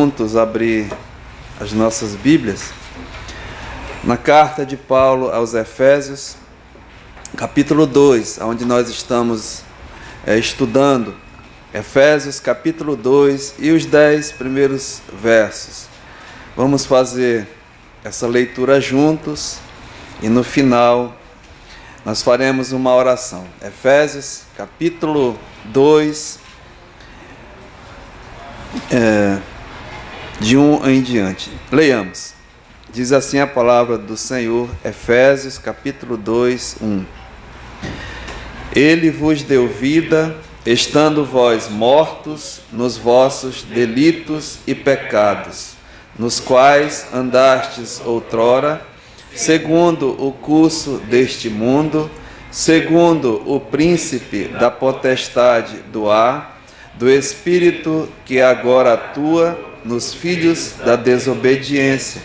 Juntos abrir as nossas Bíblias na carta de Paulo aos Efésios, capítulo 2, onde nós estamos estudando Efésios capítulo 2 e os 10 primeiros versos. Vamos fazer essa leitura juntos e no final nós faremos uma oração. Efésios capítulo 2, de 1 em diante. Leiamos. Diz assim a palavra do Senhor, Efésios capítulo 2, 1. Ele vos deu vida, estando vós mortos nos vossos delitos e pecados, nos quais andastes outrora, segundo o curso deste mundo, segundo o príncipe da potestade do ar, do espírito que agora atua nos filhos da desobediência,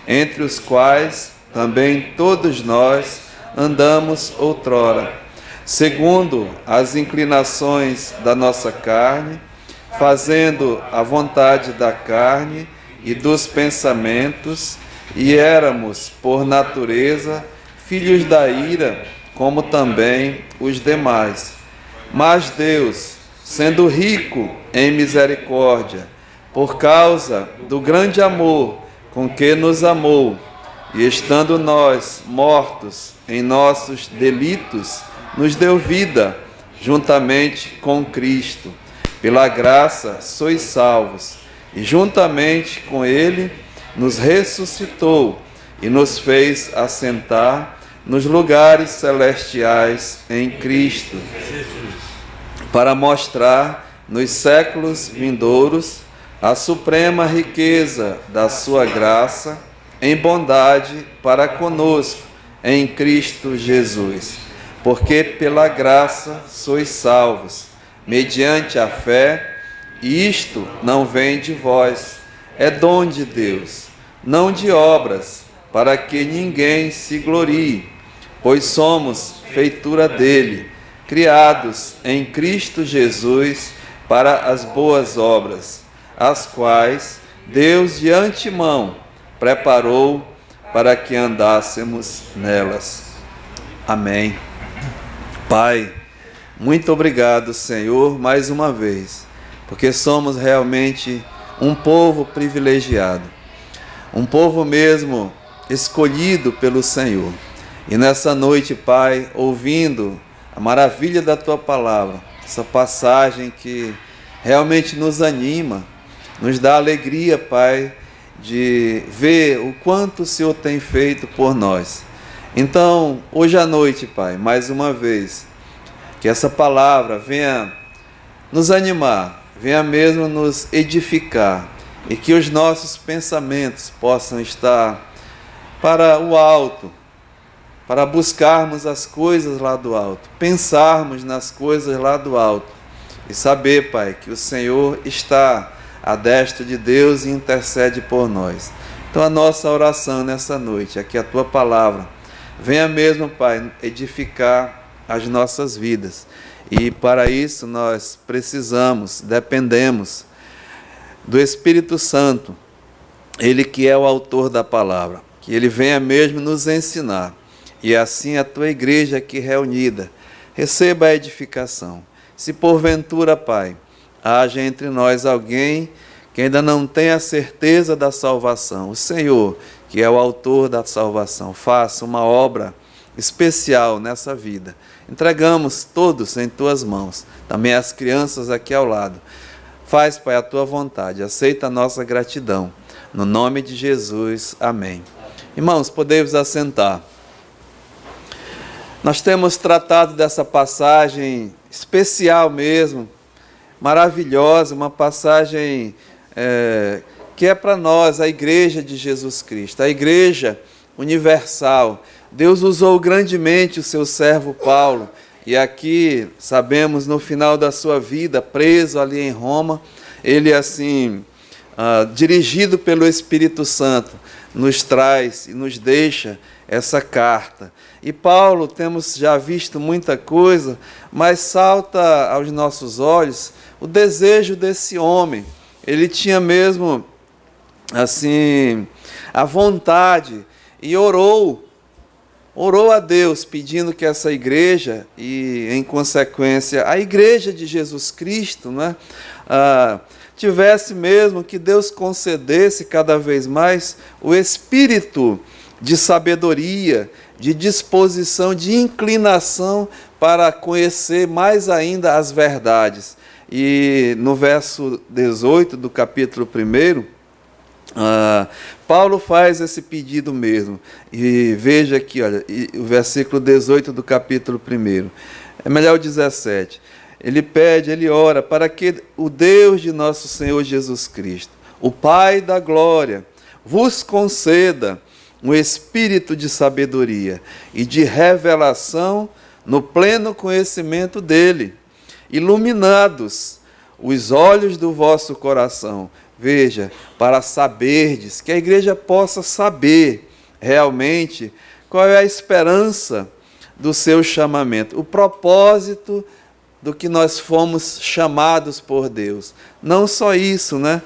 entre os quais também todos nós andamos outrora, segundo as inclinações da nossa carne, fazendo a vontade da carne e dos pensamentos, e éramos, por natureza, filhos da ira, como também os demais. Mas Deus, sendo rico em misericórdia, por causa do grande amor com que nos amou, e estando nós mortos em nossos delitos, nos deu vida juntamente com Cristo. Pela graça sois salvos, e juntamente com Ele nos ressuscitou e nos fez assentar nos lugares celestiais em Cristo, para mostrar nos séculos vindouros a suprema riqueza da sua graça em bondade para conosco em Cristo Jesus. Porque pela graça sois salvos, mediante a fé, e isto não vem de vós, é dom de Deus, não de obras, para que ninguém se glorie, pois somos feitura dele, criados em Cristo Jesus para as boas obras, as quais Deus de antemão preparou para que andássemos nelas. Amém. Pai, muito obrigado, Senhor, mais uma vez, porque somos realmente um povo privilegiado, um povo mesmo escolhido pelo Senhor. E nessa noite, Pai, ouvindo a maravilha da Tua palavra, essa passagem que realmente nos anima, nos dá alegria, Pai, de ver o quanto o Senhor tem feito por nós. Então, hoje à noite, Pai, mais uma vez, que essa palavra venha nos animar, venha mesmo nos edificar, e que os nossos pensamentos possam estar para o alto, para buscarmos as coisas lá do alto, pensarmos nas coisas lá do alto, e saber, Pai, que o Senhor está à destra de Deus e intercede por nós. Então a nossa oração nessa noite é que a Tua palavra venha mesmo, Pai, edificar as nossas vidas. E para isso nós precisamos, dependemos do Espírito Santo, Ele que é o autor da palavra, que Ele venha mesmo nos ensinar. E assim a Tua igreja aqui reunida receba a edificação. Se porventura, Pai, haja entre nós alguém que ainda não tem a certeza da salvação, o Senhor, que é o autor da salvação, faça uma obra especial nessa vida. Entregamos todos em Tuas mãos, também as crianças aqui ao lado. Faz, Pai, a Tua vontade, aceita a nossa gratidão. No nome de Jesus, amém. Irmãos, podemos assentar. Nós temos tratado dessa passagem especial mesmo, maravilhosa, uma passagem que é para nós, a Igreja de Jesus Cristo, a Igreja universal. Deus usou grandemente o seu servo Paulo, e aqui sabemos no final da sua vida, preso ali em Roma, ele assim, dirigido pelo Espírito Santo, nos traz e nos deixa essa carta. E Paulo, temos já visto muita coisa, mas salta aos nossos olhos o desejo desse homem. Ele tinha mesmo assim, a vontade e orou a Deus pedindo que essa igreja, e em consequência a igreja de Jesus Cristo, né, tivesse mesmo que Deus concedesse cada vez mais o espírito de sabedoria, de disposição, de inclinação para conhecer mais ainda as verdades. E no verso 18 do capítulo 1, Paulo faz esse pedido mesmo. E veja aqui, olha, o versículo 18 do capítulo 1. É melhor o 17. Ele pede, ele ora para que o Deus de nosso Senhor Jesus Cristo, o Pai da glória, vos conceda um espírito de sabedoria e de revelação no pleno conhecimento dele, iluminados os olhos do vosso coração. Veja, para saberdes, que a igreja possa saber realmente qual é a esperança do seu chamamento, o propósito do que nós fomos chamados por Deus. Não só isso, né?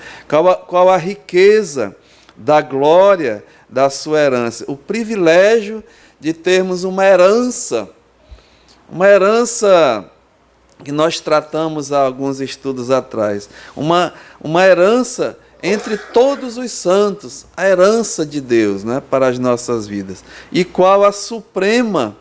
Qual a riqueza da glória da sua herança, o privilégio de termos uma herança que nós tratamos há alguns estudos atrás, uma herança entre todos os santos, a herança de Deus, né, para as nossas vidas. E qual a suprema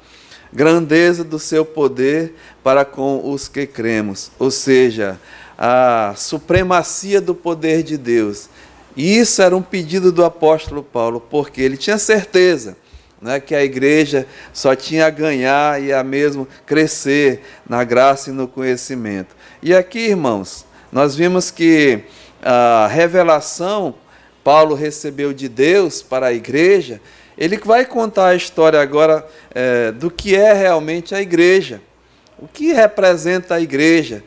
grandeza do seu poder para com os que cremos, ou seja, a supremacia do poder de Deus. E isso era um pedido do apóstolo Paulo, porque ele tinha certeza, né, que a igreja só tinha a ganhar e a mesmo crescer na graça e no conhecimento. E aqui, irmãos, nós vimos que a revelação Paulo recebeu de Deus para a igreja. Ele vai contar a história agora do que é realmente a igreja, o que representa a igreja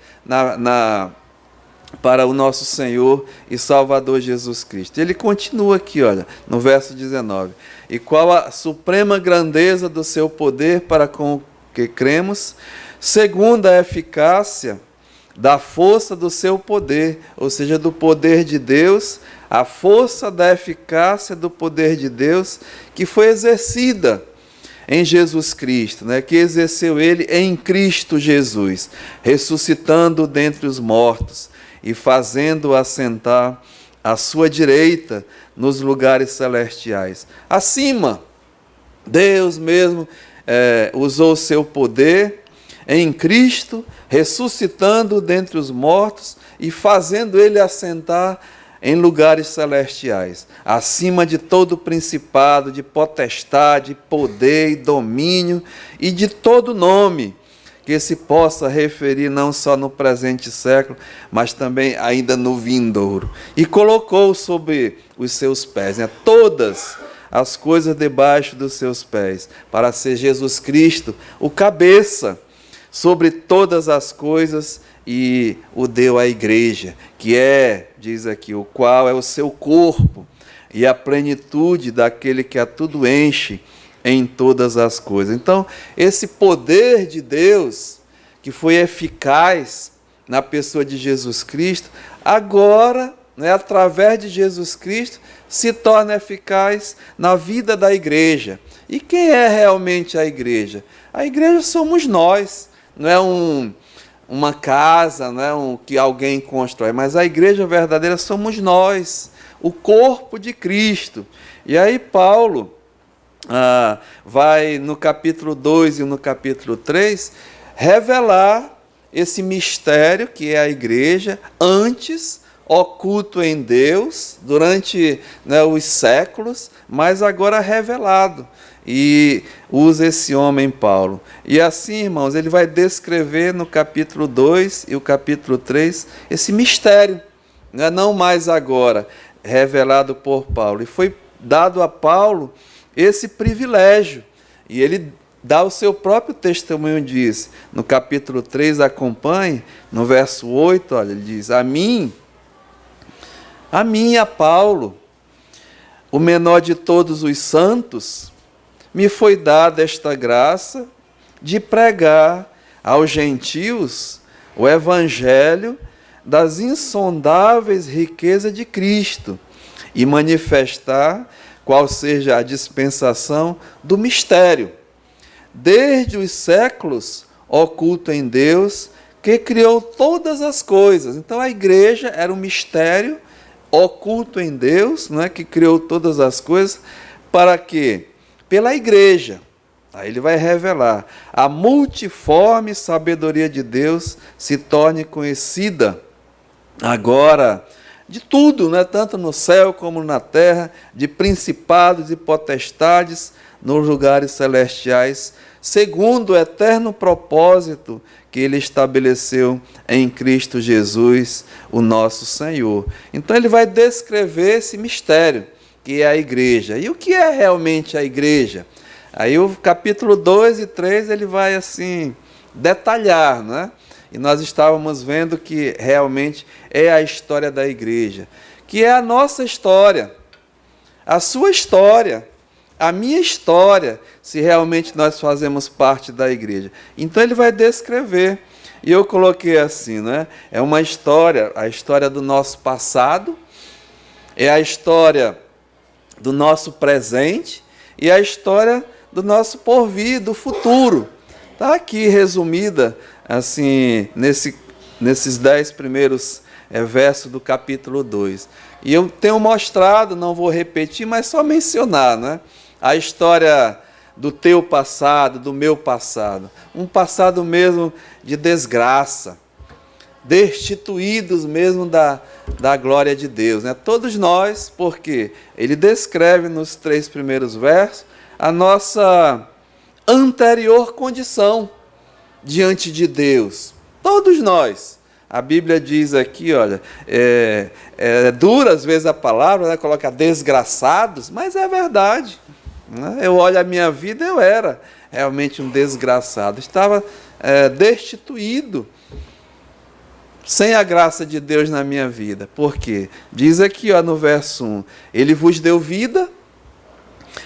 para o nosso Senhor e Salvador Jesus Cristo. Ele continua aqui, olha, no verso 19. E qual a suprema grandeza do seu poder para com o que cremos, segundo a eficácia da força do seu poder, ou seja, do poder de Deus, a força da eficácia do poder de Deus que foi exercida em Jesus Cristo, né, que exerceu ele em Cristo Jesus, ressuscitando dentre os mortos e fazendo-o assentar à sua direita nos lugares celestiais. Acima, Deus mesmo usou o seu poder em Cristo, ressuscitando dentre os mortos e fazendo ele assentar em lugares celestiais, acima de todo principado, de potestade, poder e domínio e de todo nome que se possa referir não só no presente século, mas também ainda no vindouro. E colocou sobre os seus pés, né, todas as coisas debaixo dos seus pés, para ser Jesus Cristo o cabeça sobre todas as coisas, e o deu à igreja, que é, diz aqui, o qual é o seu corpo, e a plenitude daquele que a tudo enche em todas as coisas. Então, esse poder de Deus, que foi eficaz na pessoa de Jesus Cristo, agora, né, através de Jesus Cristo, se torna eficaz na vida da igreja. E quem é realmente a igreja? A igreja somos nós, não é uma casa, não é que alguém constrói, mas a igreja verdadeira somos nós, o corpo de Cristo. E aí Paulo vai no capítulo 2 e no capítulo 3 revelar esse mistério que é a igreja, antes oculto em Deus, durante, né, os séculos, mas agora revelado. E usa esse homem Paulo. E assim, irmãos, ele vai descrever no capítulo 2 e o capítulo 3 esse mistério, né, não mais agora revelado por Paulo. E foi dado a Paulo esse privilégio. E ele dá o seu próprio testemunho disso. No capítulo 3, acompanhe, no verso 8, olha, ele diz: a mim, a Paulo, o menor de todos os santos, me foi dada esta graça de pregar aos gentios o evangelho das insondáveis riquezas de Cristo e manifestar qual seja a dispensação do mistério, desde os séculos, oculto em Deus, que criou todas as coisas. Então a igreja era um mistério oculto em Deus, né, que criou todas as coisas, para que, pela igreja, aí ele vai revelar, a multiforme sabedoria de Deus se torne conhecida agora de tudo, né, tanto no céu como na terra, de principados e potestades nos lugares celestiais, segundo o eterno propósito que ele estabeleceu em Cristo Jesus, o nosso Senhor. Então ele vai descrever esse mistério, que é a igreja. E o que é realmente a igreja? Aí o capítulo 2 e 3 ele vai assim detalhar, né? E nós estávamos vendo que realmente é a história da igreja, que é a nossa história, a sua história, a minha história, se realmente nós fazemos parte da igreja. Então ele vai descrever, e eu coloquei assim, né? É uma história, a história do nosso passado, é a história do nosso presente e a história do nosso porvir, do futuro. Está aqui resumida, assim, nesses 10 primeiros versos do capítulo 2. E eu tenho mostrado, não vou repetir, mas só mencionar, né? A história do teu passado, do meu passado. Um passado mesmo de desgraça, destituídos mesmo da glória de Deus, né? Todos nós, porque ele descreve nos 3 primeiros versos a nossa anterior condição diante de Deus. Todos nós. A Bíblia diz aqui, olha, é dura às vezes a palavra, né? Coloca desgraçados, mas é verdade. Né? Eu olho a minha vida, eu era realmente um desgraçado. Estava destituído, sem a graça de Deus na minha vida. Por quê? Diz aqui ó, no verso 1, ele vos deu vida,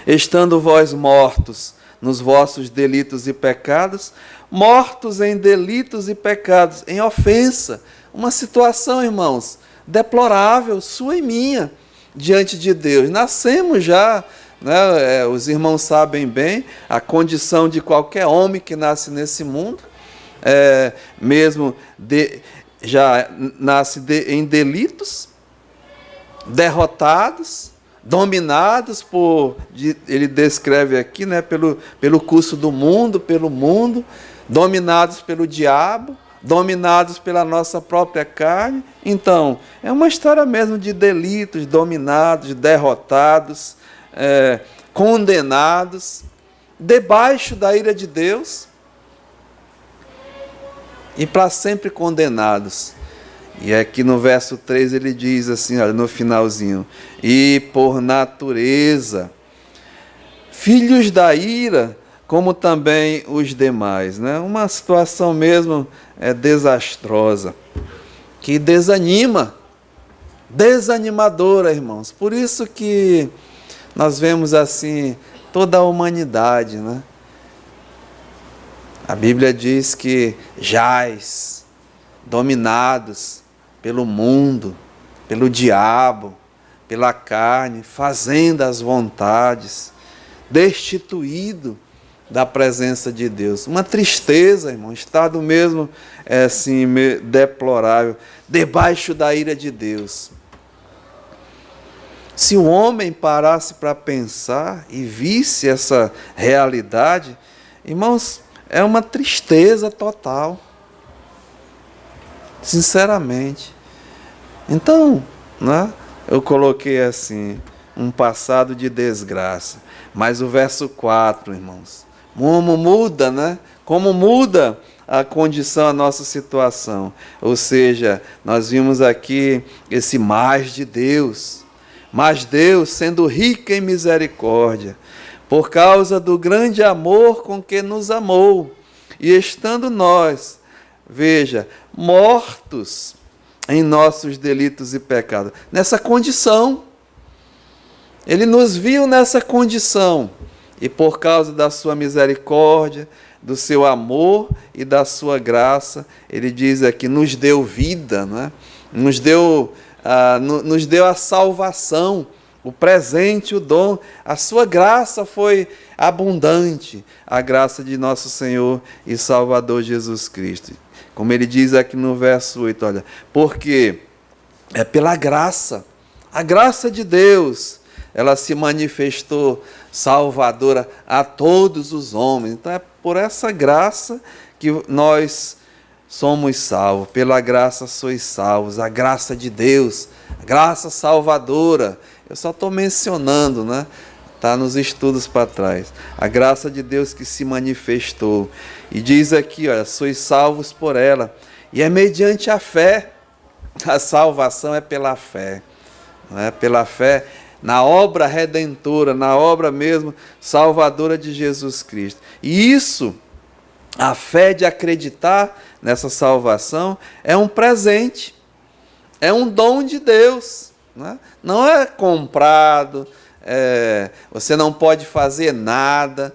estando vós mortos nos vossos delitos e pecados, mortos em delitos e pecados, em ofensa. Uma situação, irmãos, deplorável, sua e minha, diante de Deus. Nascemos já, né, os irmãos sabem bem, a condição de qualquer homem que nasce nesse mundo, já nasce em delitos, derrotados, dominados por, ele descreve aqui, né, pelo curso do mundo, pelo mundo, dominados pelo diabo, dominados pela nossa própria carne. Então, é uma história mesmo de delitos, dominados, derrotados, condenados, debaixo da ira de Deus e para sempre condenados. E aqui no verso 3 ele diz assim, olha, no finalzinho, e por natureza, filhos da ira, como também os demais. Né? Uma situação mesmo desastrosa, que desanima, desanimadora, irmãos. Por isso que nós vemos assim toda a humanidade. Né? A Bíblia diz que jaz, dominados pelo mundo, pelo diabo, pela carne, fazendo as vontades, destituído da presença de Deus. Uma tristeza, irmão, estado mesmo assim, deplorável, debaixo da ira de Deus. Se o homem parasse para pensar e visse essa realidade, irmãos, é uma tristeza total. Sinceramente. Então, né, eu coloquei assim, um passado de desgraça. Mas o verso 4, irmãos, como muda, né? Como muda a condição, a nossa situação. Ou seja, nós vimos aqui esse mais de Deus. Mas Deus, sendo rico em misericórdia, por causa do grande amor com que nos amou, e estando nós, veja, mortos em nossos delitos e pecados. Nessa condição. Ele nos viu nessa condição. E por causa da sua misericórdia, do seu amor e da sua graça, ele diz aqui, nos deu vida, né? nos deu a salvação o presente, o dom, a sua graça foi abundante, a graça de nosso Senhor e Salvador Jesus Cristo. Como ele diz aqui no verso 8, olha, porque é pela graça, a graça de Deus, ela se manifestou salvadora a todos os homens. Então é por essa graça que nós somos salvos, pela graça sois salvos, a graça de Deus, a graça salvadora. Eu só estou mencionando, né? Está nos estudos para trás. A graça de Deus que se manifestou. E diz aqui, olha, sois salvos por ela. E é mediante a fé. A salvação é pela fé. Não é? Pela fé na obra redentora, na obra mesmo salvadora de Jesus Cristo. E isso, a fé de acreditar nessa salvação, é um presente. É um dom de Deus. Não é comprado, você não pode fazer nada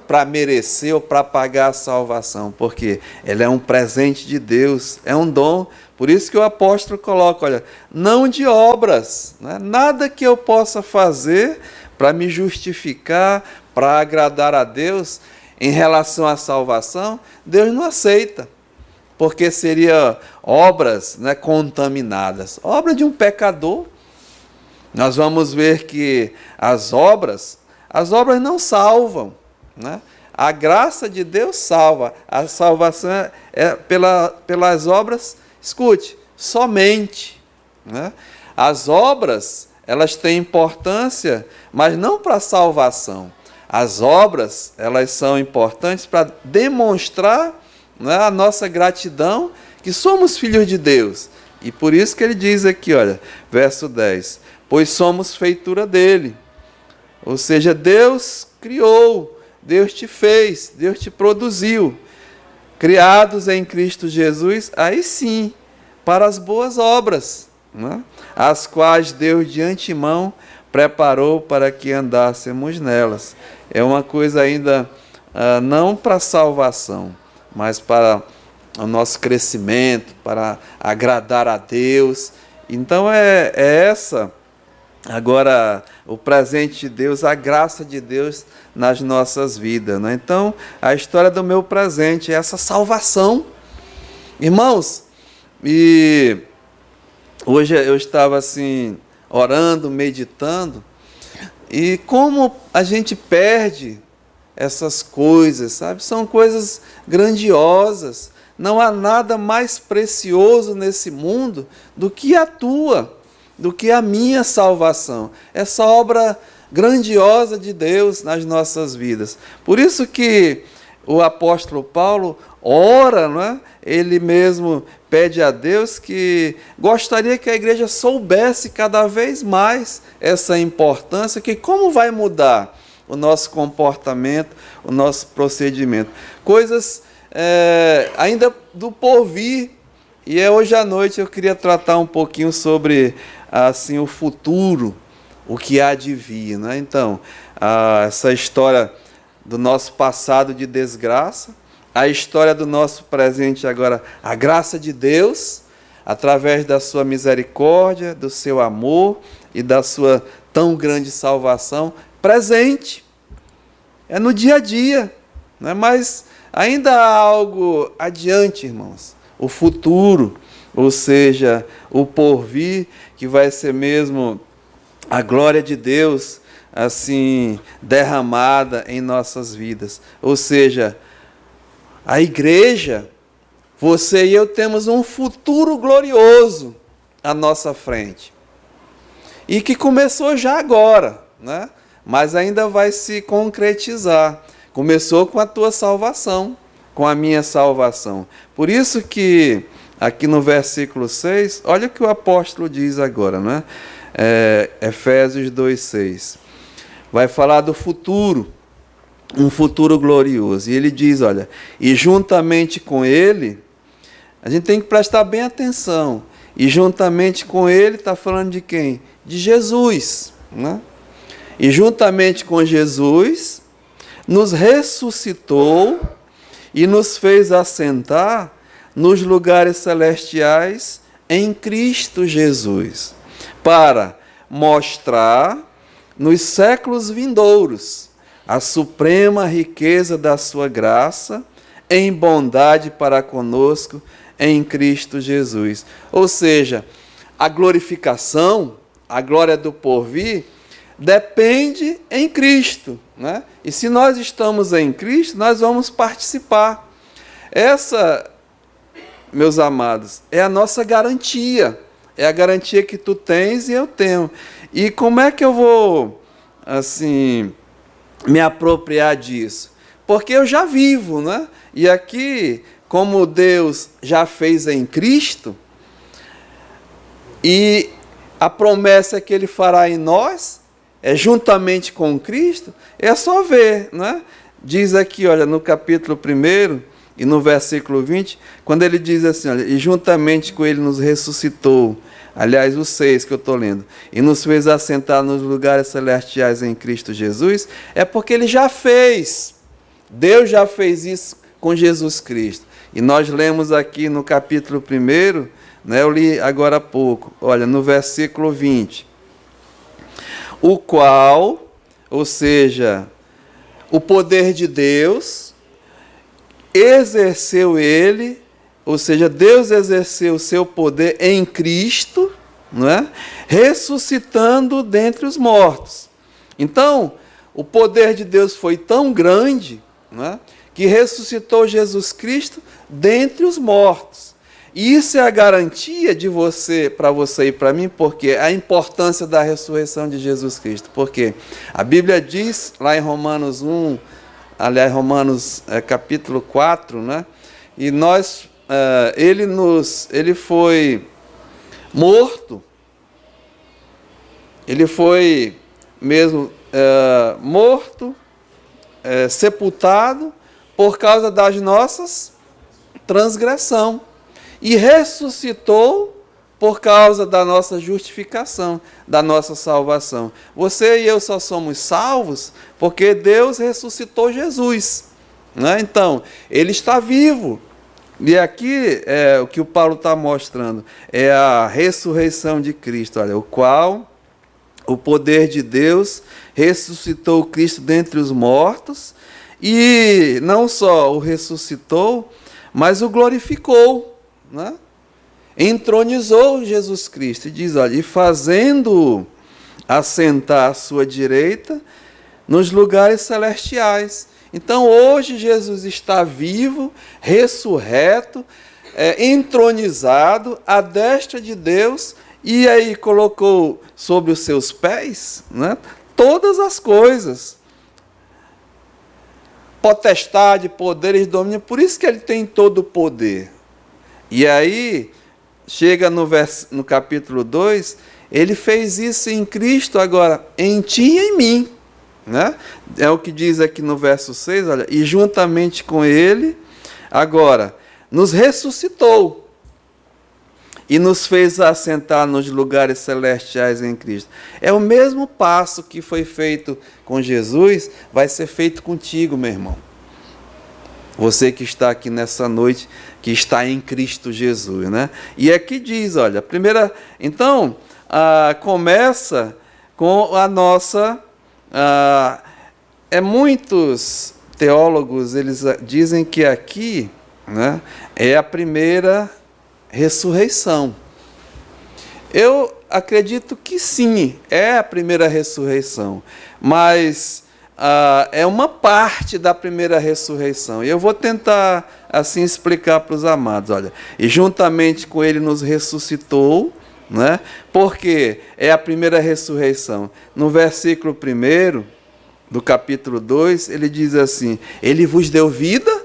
para merecer ou para pagar a salvação, porque ela é um presente de Deus, é um dom. Por isso que o apóstolo coloca, olha, não de obras, nada que eu possa fazer para me justificar, para agradar a Deus em relação à salvação, Deus não aceita. Porque seria obras contaminadas. Obra de um pecador. Nós vamos ver que as obras não salvam. A graça de Deus salva. A salvação é pelas obras, escute, somente. As obras, elas têm importância, mas não para a salvação. As obras, elas são importantes para demonstrar a nossa gratidão, que somos filhos de Deus. E por isso que ele diz aqui, olha, verso 10, pois somos feitura dele. Ou seja, Deus criou, Deus te fez, Deus te produziu. Criados em Cristo Jesus, aí sim, para as boas obras, as quais Deus de antemão preparou para que andássemos nelas. É uma coisa ainda não para salvação, mas para o nosso crescimento, para agradar a Deus. Então é essa, agora, o presente de Deus, a graça de Deus nas nossas vidas. Então, a história do meu presente é essa salvação. Irmãos, e hoje eu estava assim, orando, meditando, e como a gente perde essas coisas, sabe? São coisas grandiosas. Não há nada mais precioso nesse mundo do que a tua, do que a minha salvação. Essa obra grandiosa de Deus nas nossas vidas. Por isso que o apóstolo Paulo ora, não é? Ele mesmo pede a Deus que gostaria que a igreja soubesse cada vez mais essa importância, que como vai mudar o nosso comportamento, o nosso procedimento. Coisas ainda do porvir. E hoje à noite eu queria tratar um pouquinho sobre assim, o futuro, o que há de vir. Então, essa história do nosso passado de desgraça, a história do nosso presente agora, a graça de Deus, através da sua misericórdia, do seu amor e da sua tão grande salvação, presente. É no dia a dia, mas ainda há algo adiante, irmãos. O futuro, ou seja, o porvir, que vai ser mesmo a glória de Deus, assim, derramada em nossas vidas. Ou seja, a igreja, você e eu temos um futuro glorioso à nossa frente. E que começou já agora, mas ainda vai se concretizar. Começou com a tua salvação, com a minha salvação. Por isso que, aqui no versículo 6, olha o que o apóstolo diz agora, Efésios 2,6. Vai falar do futuro, um futuro glorioso. E ele diz, olha, e juntamente com ele, a gente tem que prestar bem atenção, e juntamente com ele, está falando de quem? De Jesus, E juntamente com Jesus, nos ressuscitou e nos fez assentar nos lugares celestiais em Cristo Jesus, para mostrar nos séculos vindouros a suprema riqueza da sua graça em bondade para conosco em Cristo Jesus. Ou seja, a glorificação, a glória do porvir, depende em Cristo, né? E se nós estamos em Cristo, nós vamos participar. Essa, meus amados, é a nossa garantia. É a garantia que tu tens e eu tenho. E como é que eu vou, assim, me apropriar disso? Porque eu já vivo, né? E aqui, como Deus já fez em Cristo, e a promessa que Ele fará em nós, juntamente com Cristo, é só ver, né? Diz aqui, olha, no capítulo 1 e no versículo 20, quando ele diz assim, olha, e juntamente com Ele nos ressuscitou, aliás, o 6 que eu estou lendo, e nos fez assentar nos lugares celestiais em Cristo Jesus, é porque Ele já fez. Deus já fez isso com Jesus Cristo. E nós lemos aqui no capítulo 1, né, eu li agora há pouco, olha, no versículo 20. O qual, ou seja, o poder de Deus, exerceu Ele, ou seja, Deus exerceu o seu poder em Cristo, não é? Ressuscitando dentre os mortos. Então, o poder de Deus foi tão grande, não é? Que ressuscitou Jesus Cristo dentre os mortos. E isso é a garantia de você, para você e para mim, porque a importância da ressurreição de Jesus Cristo. Porque a Bíblia diz, lá em Romanos 1, aliás, Romanos capítulo 4, né? E nós, ele foi morto, ele foi mesmo morto, sepultado, por causa das nossas transgressões. E ressuscitou por causa da nossa justificação, da nossa salvação. Você e eu só somos salvos porque Deus ressuscitou Jesus, né? Então, Ele está vivo. E aqui, o que o Paulo está mostrando, é a ressurreição de Cristo, olha, o qual o poder de Deus ressuscitou Cristo dentre os mortos, e não só o ressuscitou, mas o glorificou, né? Entronizou Jesus Cristo, e diz, olha, e fazendo-o assentar à sua direita nos lugares celestiais. Então hoje Jesus está vivo, ressurreto, entronizado à destra de Deus, e aí colocou sobre os seus pés, né, todas as coisas, potestade, poderes, domínio, por isso que Ele tem todo o poder. E aí, chega no capítulo 2, Ele fez isso em Cristo, agora, em ti e em mim. Né? É o que diz aqui no verso 6, olha, e juntamente com Ele, agora, nos ressuscitou e nos fez assentar nos lugares celestiais em Cristo. É o mesmo passo que foi feito com Jesus, vai ser feito contigo, meu irmão. Você que está aqui nessa noite, que está em Cristo Jesus, né? E aqui diz, olha, então, começa com a nossa, muitos teólogos, eles dizem que aqui, né, é a primeira ressurreição. Eu acredito que sim, é a primeira ressurreição, mas é uma parte da primeira ressurreição. E eu vou tentar assim explicar para os amados. Olha, e juntamente com Ele nos ressuscitou, né? Porque é a primeira ressurreição. No versículo 1 do capítulo 2, ele diz assim, Ele vos deu vida,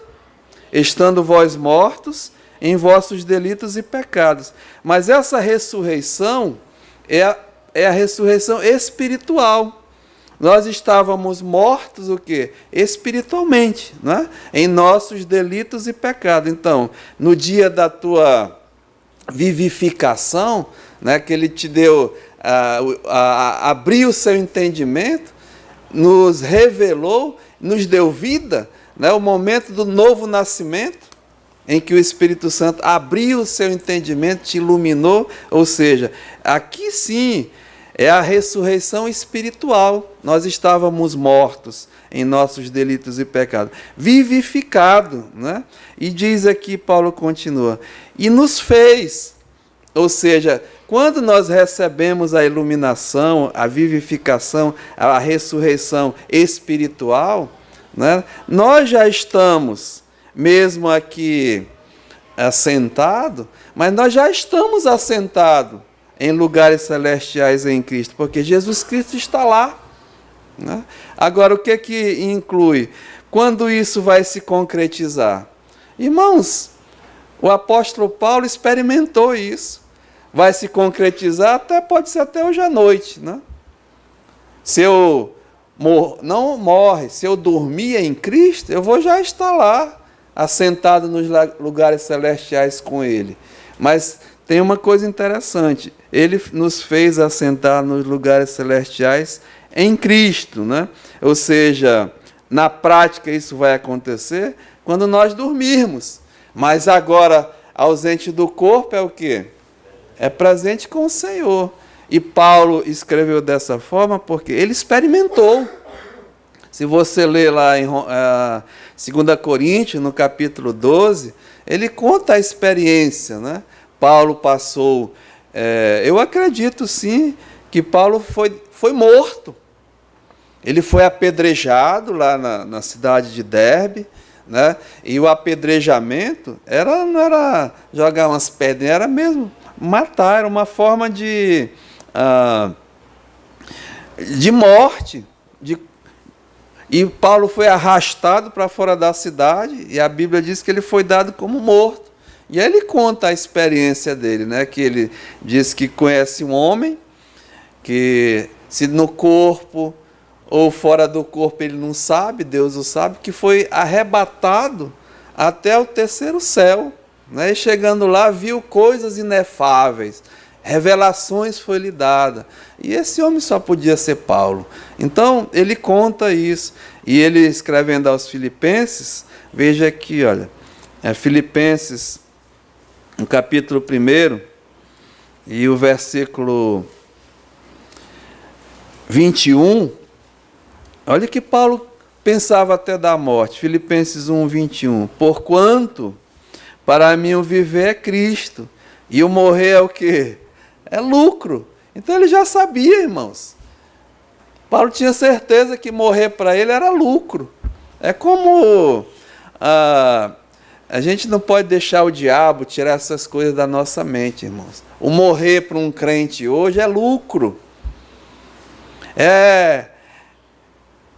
estando vós mortos em vossos delitos e pecados. Mas essa ressurreição é a ressurreição espiritual. Nós estávamos mortos, o quê? Espiritualmente, né? Em nossos delitos e pecados. Então, no dia da tua vivificação, né, que Ele te deu, abriu o seu entendimento, nos revelou, nos deu vida, né, o momento do novo nascimento, em que o Espírito Santo abriu o seu entendimento, te iluminou, ou seja, aqui sim, É a ressurreição espiritual. Nós estávamos mortos em nossos delitos e pecados, vivificado, né? E diz aqui, Paulo continua, e nos fez, ou seja, quando nós recebemos a iluminação, a vivificação, a ressurreição espiritual, né, nós já estamos, mesmo aqui assentados, mas nós já estamos assentados em lugares celestiais em Cristo, porque Jesus Cristo está lá. Né? Agora, o que inclui? Quando isso vai se concretizar? Irmãos, o apóstolo Paulo experimentou isso. Vai se concretizar, pode ser até hoje à noite. Né? Se eu não morre, se eu dormir em Cristo, eu vou já estar lá, assentado nos lugares celestiais com Ele. Mas tem uma coisa interessante, Ele nos fez assentar nos lugares celestiais em Cristo, né? Ou seja, na prática isso vai acontecer quando nós dormirmos. Mas agora, ausente do corpo é o quê? É presente com o Senhor. E Paulo escreveu dessa forma porque ele experimentou. Se você ler lá em 2 Coríntios, no capítulo 12, ele conta a experiência, né? Paulo passou, eu acredito sim, que Paulo foi morto. Ele foi apedrejado lá na cidade de Derbe, né? E o apedrejamento não era jogar umas pedras, era mesmo matar, era uma forma de morte. E Paulo foi arrastado para fora da cidade, e a Bíblia diz que ele foi dado como morto. E aí ele conta a experiência dele, né? Que ele diz que conhece um homem, que se no corpo ou fora do corpo ele não sabe, Deus o sabe, que foi arrebatado até o terceiro céu, né? E chegando lá viu coisas inefáveis, revelações foi-lhe dada. E esse homem só podia ser Paulo. Então ele conta isso. E ele escrevendo aos Filipenses, veja aqui, olha, Filipenses, no capítulo 1, e o versículo 21, olha que Paulo pensava até da morte. Filipenses 1, 21. Porquanto, para mim o viver é Cristo, e o morrer é o quê? É lucro. Então ele já sabia, irmãos. Paulo tinha certeza que morrer para ele era lucro. É como a gente não pode deixar o diabo tirar essas coisas da nossa mente, irmãos. O morrer para um crente hoje é lucro. É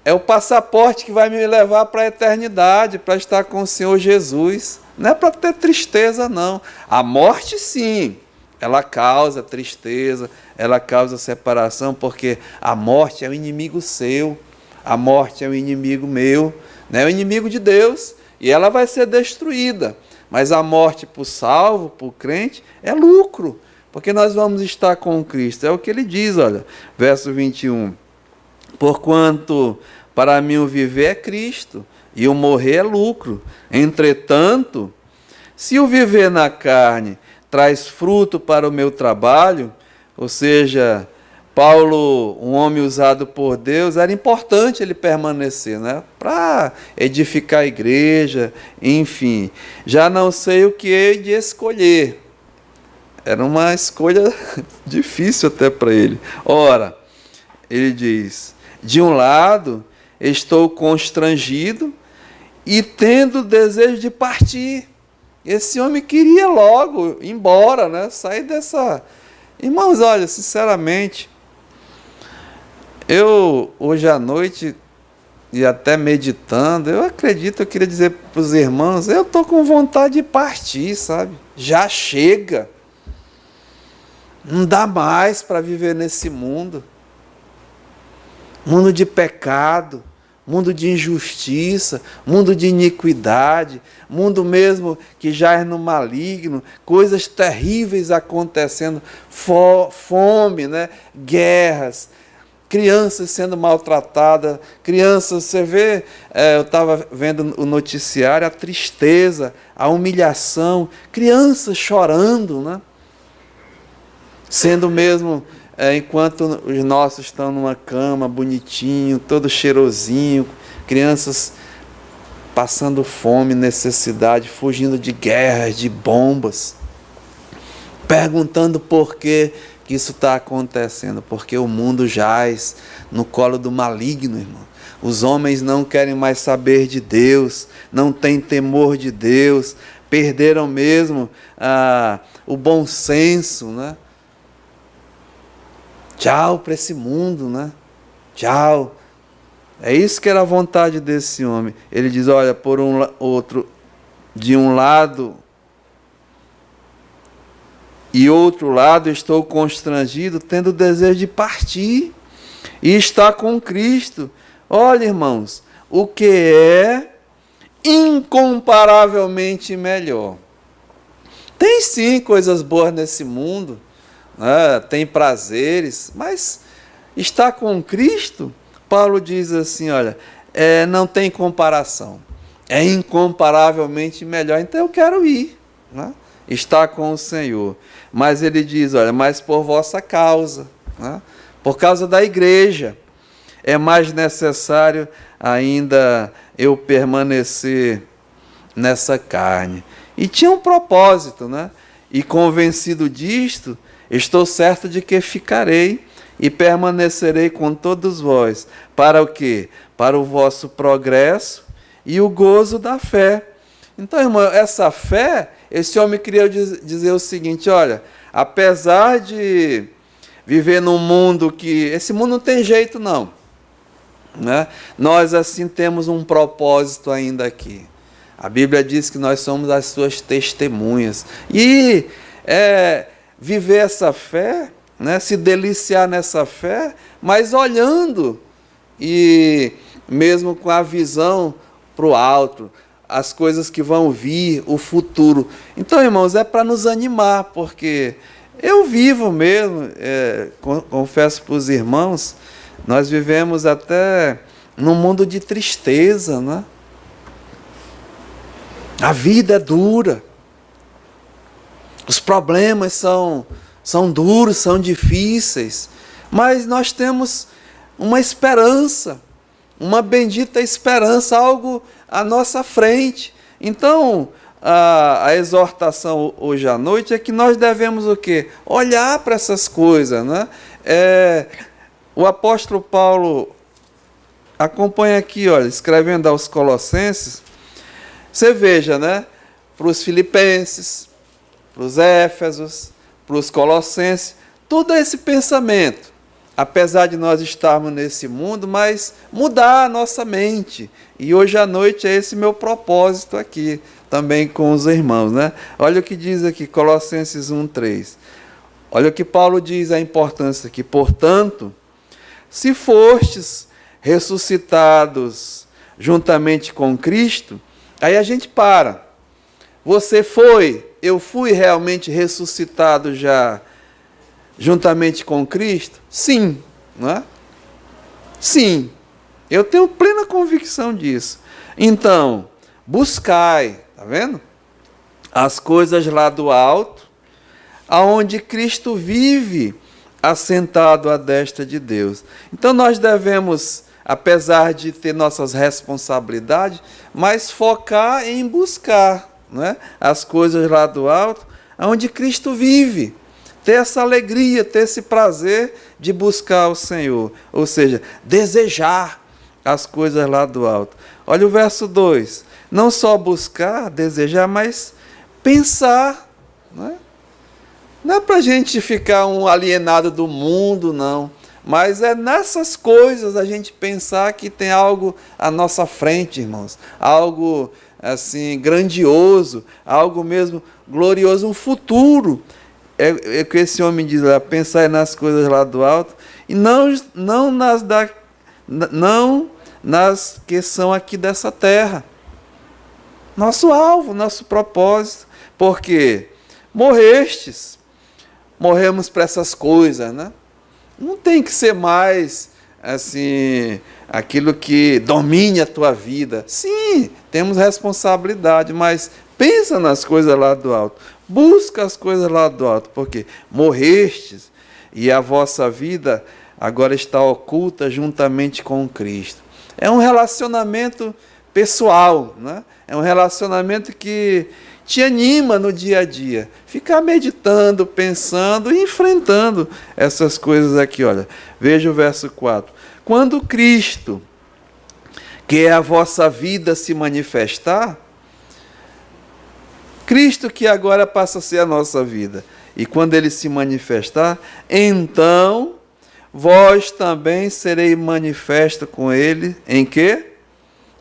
o passaporte que vai me levar para a eternidade, para estar com o Senhor Jesus. Não é para ter tristeza, não. A morte, sim, ela causa tristeza, ela causa separação, porque a morte é o inimigo seu, a morte é o inimigo meu, né? É o inimigo de Deus, e ela vai ser destruída. Mas a morte para o salvo, para o crente, é lucro, porque nós vamos estar com Cristo. É o que ele diz, olha, verso 21. Porquanto para mim o viver é Cristo, e o morrer é lucro. Entretanto, se o viver na carne traz fruto para o meu trabalho, ou seja, Paulo, um homem usado por Deus, era importante ele permanecer, né? Para edificar a igreja, enfim. Já não sei o que hei de escolher. Era uma escolha difícil até para ele. Ora, ele diz, de um lado, estou constrangido e tendo desejo de partir. Esse homem queria logo ir embora, né? Sair dessa... Irmãos, olha, sinceramente, eu hoje à noite, e até meditando, eu queria dizer para os irmãos, eu estou com vontade de partir, sabe? Já chega. Não dá mais para viver nesse mundo. Mundo de pecado, mundo de injustiça, mundo de iniquidade, mundo mesmo que jaz no maligno, coisas terríveis acontecendo, fome, né? Guerras, crianças sendo maltratadas, crianças, você vê, eu estava vendo o noticiário, a tristeza, a humilhação, crianças chorando, né? Sendo mesmo enquanto os nossos estão numa cama bonitinho, todo cheirosinho, crianças passando fome, necessidade, fugindo de guerras, de bombas, perguntando por que isso está acontecendo, porque o mundo jaz no colo do maligno, irmão. Os homens não querem mais saber de Deus, não têm temor de Deus, perderam mesmo o bom senso, né? Tchau para esse mundo, né? Tchau. É isso que era a vontade desse homem. Ele diz, olha, por de um lado e outro lado estou constrangido, tendo o desejo de partir e estar com Cristo. Olha, irmãos, o que é incomparavelmente melhor. Tem sim coisas boas nesse mundo, né? Tem prazeres, mas estar com Cristo, Paulo diz assim, olha, não tem comparação, é incomparavelmente melhor, então eu quero ir, né? Estar com o Senhor. Mas ele diz, olha, mas por vossa causa, né? Por causa da igreja, é mais necessário ainda eu permanecer nessa carne. E tinha um propósito, né? E convencido disto, estou certo de que ficarei e permanecerei com todos vós. Para o quê? Para o vosso progresso e o gozo da fé. Então, irmão, essa fé, esse homem queria dizer o seguinte, olha, apesar de viver num mundo que... Esse mundo não tem jeito, não. Né? Nós, assim, temos um propósito ainda aqui. A Bíblia diz que nós somos as suas testemunhas. E viver essa fé, né? Se deliciar nessa fé, mas olhando e mesmo com a visão para o alto, as coisas que vão vir, o futuro. Então, irmãos, é para nos animar, porque eu vivo mesmo, confesso para os irmãos, nós vivemos até num mundo de tristeza, né? A vida é dura. Os problemas são duros, são difíceis. Mas nós temos uma esperança, uma bendita esperança, algo à nossa frente. Então, a exortação hoje à noite é que nós devemos o quê? Olhar para essas coisas, né? O apóstolo Paulo acompanha aqui, olha, escrevendo aos Colossenses, você veja, né? Para os Filipenses, para os Éfesos, para os Colossenses, todo esse pensamento, apesar de nós estarmos nesse mundo, mas mudar a nossa mente. E hoje à noite é esse meu propósito aqui, também com os irmãos, né? Olha o que diz aqui, Colossenses 1:3. Olha o que Paulo diz, a importância aqui. Portanto, se fostes ressuscitados juntamente com Cristo, aí a gente para. Você foi, eu fui realmente ressuscitado já juntamente com Cristo? Sim, não é? Sim, eu tenho plena convicção disso. Então, buscai, tá vendo? As coisas lá do alto, aonde Cristo vive, assentado à destra de Deus. Então nós devemos, apesar de ter nossas responsabilidades, mas focar em buscar, não é? As coisas lá do alto, onde Cristo vive. Ter essa alegria, ter esse prazer de buscar o Senhor. Ou seja, desejar as coisas lá do alto. Olha o verso 2. Não só buscar, desejar, mas pensar. Não é? Não é para a gente ficar um alienado do mundo, não. Mas é nessas coisas a gente pensar que tem algo à nossa frente, irmãos. Algo assim grandioso, algo mesmo glorioso, um futuro. É que esse homem diz lá, pensar nas coisas lá do alto, e não nas que são aqui dessa terra. Nosso alvo, nosso propósito. Porque morremos para essas coisas, né? Não tem que ser mais assim, aquilo que domine a tua vida. Sim, temos responsabilidade, mas pensa nas coisas lá do alto. Busca as coisas lá do alto, porque morrestes e a vossa vida agora está oculta juntamente com Cristo. É um relacionamento pessoal, né? É um relacionamento que te anima no dia a dia. Ficar meditando, pensando e enfrentando essas coisas aqui. Olha, veja o verso 4. Quando Cristo, que é a vossa vida, se manifestar, Cristo que agora passa a ser a nossa vida, e quando Ele se manifestar, então vós também sereis manifesto com Ele, em quê?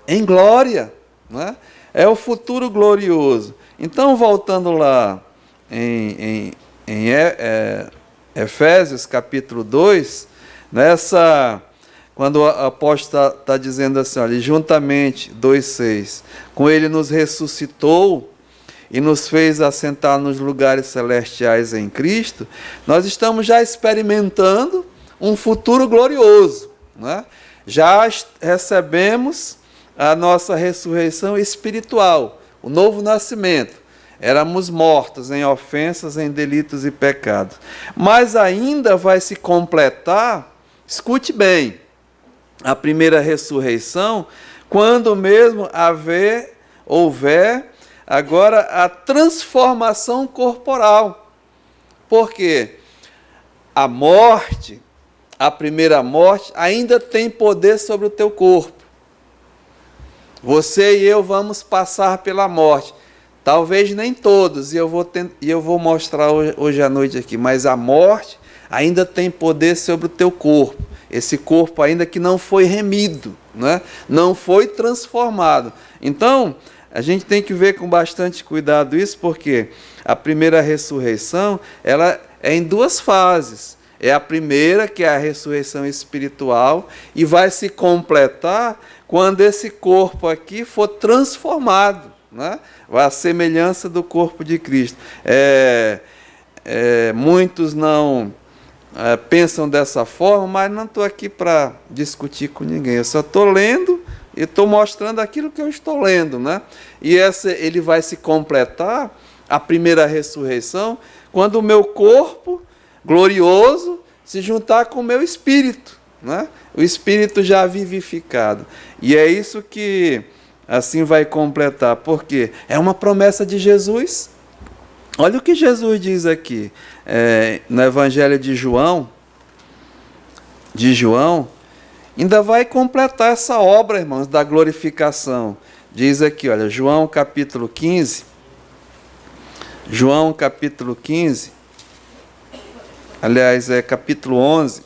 Em glória, não é? É o futuro glorioso. Então, voltando lá em Efésios capítulo 2, quando o apóstolo está dizendo assim, olha, juntamente, 2,6, com Ele nos ressuscitou e nos fez assentar nos lugares celestiais em Cristo, nós estamos já experimentando um futuro glorioso, né? Já recebemos a nossa ressurreição espiritual, o novo nascimento. Éramos mortos em ofensas, em delitos e pecados. Mas ainda vai se completar, escute bem, a primeira ressurreição, quando mesmo houver agora a transformação corporal. Por quê? A morte, a primeira morte, ainda tem poder sobre o teu corpo. Você e eu vamos passar pela morte. Talvez nem todos, e eu vou mostrar hoje à noite aqui, mas a morte ainda tem poder sobre o teu corpo. Esse corpo ainda que não foi remido, né? Não foi transformado. Então, a gente tem que ver com bastante cuidado isso, porque a primeira ressurreição, ela é em duas fases. É a primeira, que é a ressurreição espiritual, e vai se completar quando esse corpo aqui for transformado, né? A semelhança do corpo de Cristo. Muitos não pensam dessa forma, mas não estou aqui para discutir com ninguém. Eu só estou lendo e estou mostrando aquilo que eu estou lendo, né? E ele vai se completar, a primeira ressurreição, quando o meu corpo glorioso se juntar com o meu espírito, né? O espírito já vivificado. E é isso que assim vai completar, porque é uma promessa de Jesus. Olha o que Jesus diz aqui, no Evangelho de João, ainda vai completar essa obra, irmãos, da glorificação. Diz aqui, olha, João capítulo 15, aliás, é capítulo 11,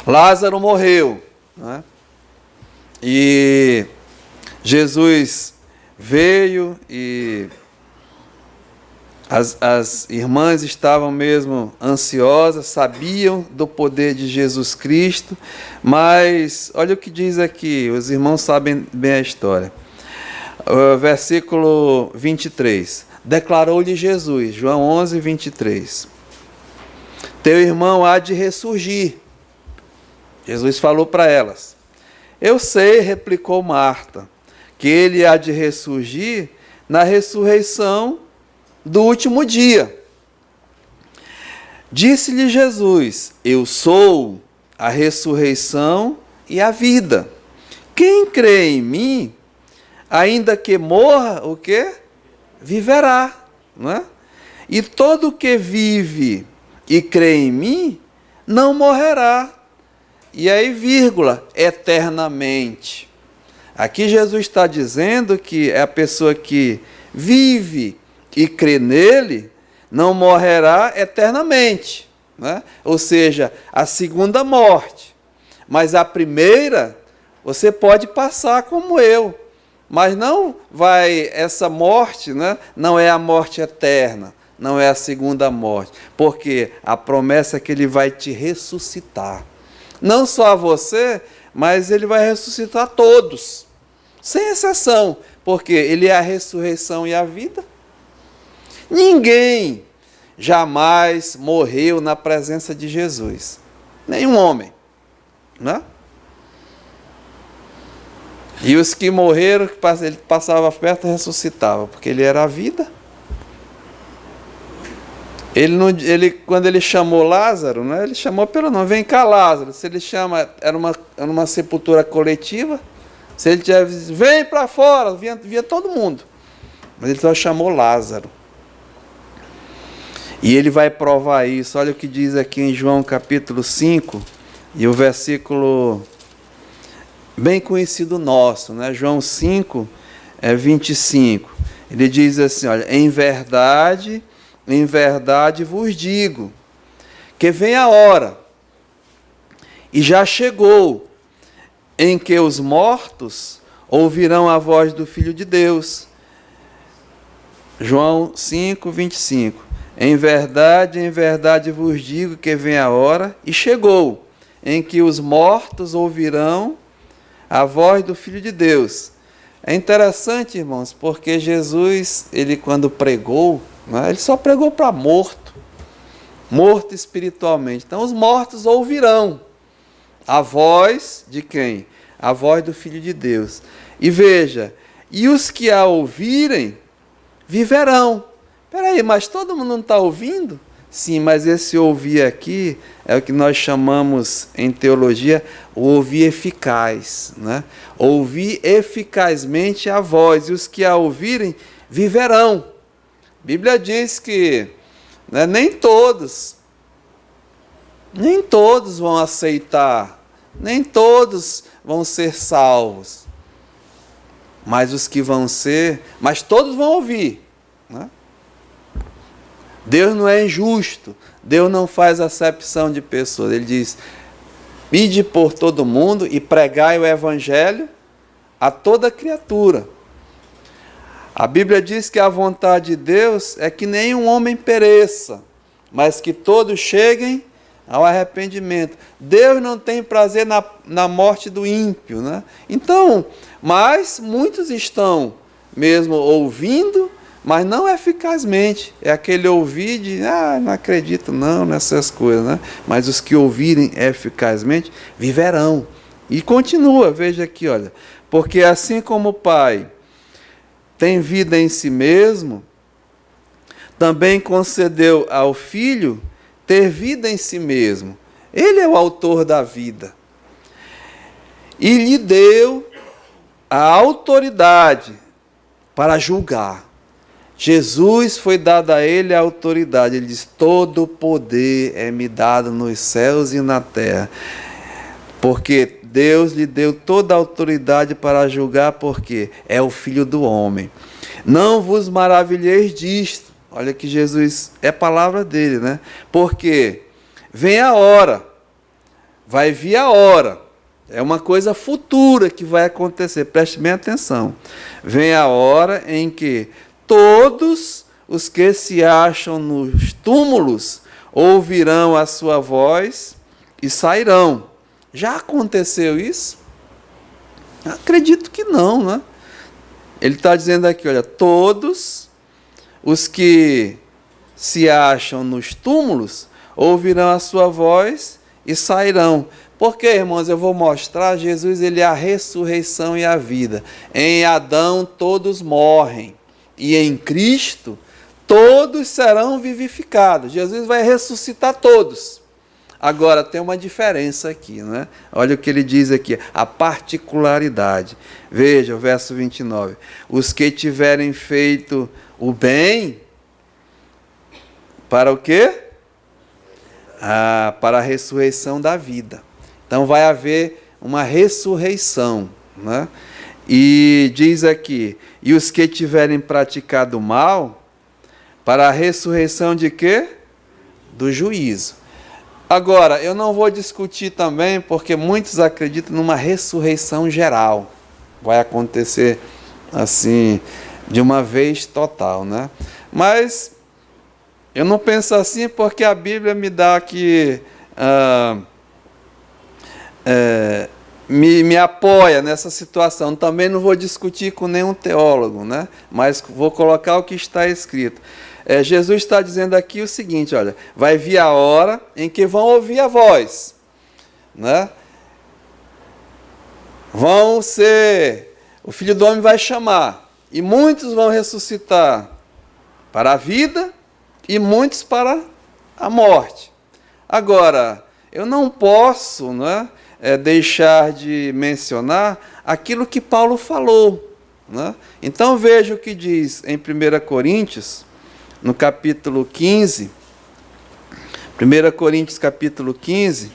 Lázaro morreu, né? E Jesus veio e as irmãs estavam mesmo ansiosas, sabiam do poder de Jesus Cristo, mas olha o que diz aqui, os irmãos sabem bem a história. Versículo 23. Declarou-lhe Jesus, João 11, 23. Teu irmão há de ressurgir. Jesus falou para elas. Eu sei, replicou Marta, que ele há de ressurgir na ressurreição do último dia. Disse-lhe Jesus, eu sou a ressurreição e a vida. Quem crê em mim, ainda que morra, o quê? Viverá, não é? E todo que vive e crê em mim, não morrerá. E aí, vírgula, eternamente. Aqui Jesus está dizendo que é a pessoa que vive e crê nele, não morrerá eternamente, né? Ou seja, a segunda morte. Mas a primeira, você pode passar como eu. Mas não vai, essa morte, né, não é a morte eterna, não é a segunda morte. Porque a promessa é que ele vai te ressuscitar. Não só a você, mas ele vai ressuscitar todos, sem exceção, porque ele é a ressurreição e a vida. Ninguém jamais morreu na presença de Jesus, nenhum homem, né? E os que morreram, ele passava perto, ressuscitava, porque ele era a vida. Quando ele chamou Lázaro, né, ele chamou pelo nome, vem cá, Lázaro. Se ele chama, era uma sepultura coletiva, se ele tivesse, vem para fora, via todo mundo. Mas ele só chamou Lázaro. E ele vai provar isso. Olha o que diz aqui em João capítulo 5, e o versículo bem conhecido nosso, né? João 5, 25. Ele diz assim, olha, em verdade vos digo, que vem a hora, e já chegou, em que os mortos ouvirão a voz do Filho de Deus. João 5, 25. Em verdade vos digo que vem a hora, e chegou, em que os mortos ouvirão a voz do Filho de Deus. É interessante, irmãos, porque Jesus, ele quando pregou, né, ele só pregou para morto espiritualmente. Então os mortos ouvirão a voz de quem? A voz do Filho de Deus. E veja, e os que a ouvirem, viverão. Espera aí, mas todo mundo não está ouvindo? Sim, mas esse ouvir aqui é o que nós chamamos em teologia o ouvir eficaz, né? Ouvir eficazmente a voz, e os que a ouvirem viverão. A Bíblia diz que, né, nem todos vão aceitar, nem todos vão ser salvos, mas os que vão ser, mas todos vão ouvir, né? Deus não é injusto, Deus não faz acepção de pessoas. Ele diz, ide por todo mundo e pregai o evangelho a toda criatura. A Bíblia diz que a vontade de Deus é que nenhum homem pereça, mas que todos cheguem ao arrependimento. Deus não tem prazer na morte do ímpio, né? Então, mas muitos estão mesmo ouvindo, mas não eficazmente. É aquele ouvir de, não acredito não nessas coisas, né? Mas os que ouvirem eficazmente viverão. E continua, veja aqui, olha. Porque assim como o Pai tem vida em si mesmo, também concedeu ao Filho ter vida em si mesmo. Ele é o autor da vida. E lhe deu a autoridade para julgar. Jesus foi dado a ele a autoridade. Ele diz, todo o poder é me dado nos céus e na terra. Porque Deus lhe deu toda a autoridade para julgar, porque é o Filho do homem. Não vos maravilheis disto. Olha que Jesus, é palavra dele, né? Porque vem a hora, vai vir a hora. É uma coisa futura que vai acontecer, preste bem atenção. Vem a hora em que todos os que se acham nos túmulos ouvirão a sua voz e sairão. Já aconteceu isso? Acredito que não, né? Ele está dizendo aqui, olha, todos os que se acham nos túmulos ouvirão a sua voz e sairão. Porque, irmãos, eu vou mostrar, Jesus, ele é a ressurreição e a vida. Em Adão todos morrem, e em Cristo todos serão vivificados. Jesus vai ressuscitar todos. Agora, tem uma diferença aqui, né? Olha o que ele diz aqui, a particularidade. Veja o verso 29. Os que tiverem feito o bem, para o quê? Para a ressurreição da vida. Então vai haver uma ressurreição, né? E diz aqui, e os que tiverem praticado mal, para a ressurreição de quê? Do juízo. Agora, eu não vou discutir também, porque muitos acreditam numa ressurreição geral. Vai acontecer assim, de uma vez total, né? Mas eu não penso assim porque a Bíblia me dá aqui, me apoia nessa situação. Também não vou discutir com nenhum teólogo, né? Mas vou colocar o que está escrito. Jesus está dizendo aqui o seguinte, olha, vai vir a hora em que vão ouvir a voz, né? O Filho do Homem vai chamar, e muitos vão ressuscitar para a vida, e muitos para a morte. Agora, eu não posso, né, deixar de mencionar aquilo que Paulo falou. Né? Então veja o que diz em 1 Coríntios, no capítulo 15, 1 Coríntios capítulo 15,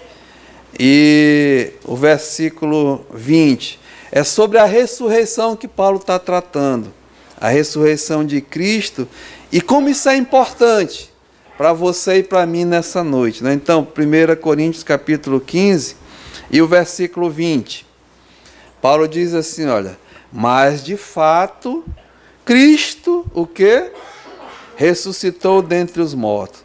e o versículo 20. É sobre a ressurreição que Paulo está tratando. A ressurreição de Cristo e como isso é importante para você e para mim nessa noite. Né? Então, 1 Coríntios capítulo 15 e o versículo 20. Paulo diz assim, olha, mas de fato, Cristo, o quê? Ressuscitou dentre os mortos.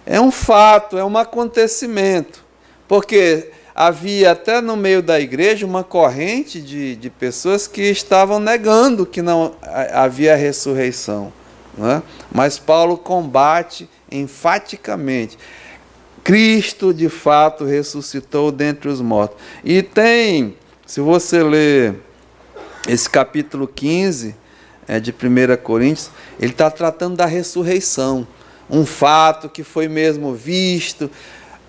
É um fato, é um acontecimento, porque havia até no meio da igreja uma corrente de pessoas que estavam negando que não havia ressurreição. Né? Mas Paulo combate enfaticamente. Cristo de fato ressuscitou dentre os mortos. E tem, se você ler esse capítulo 15 de 1 Coríntios, ele está tratando da ressurreição. Um fato que foi mesmo visto.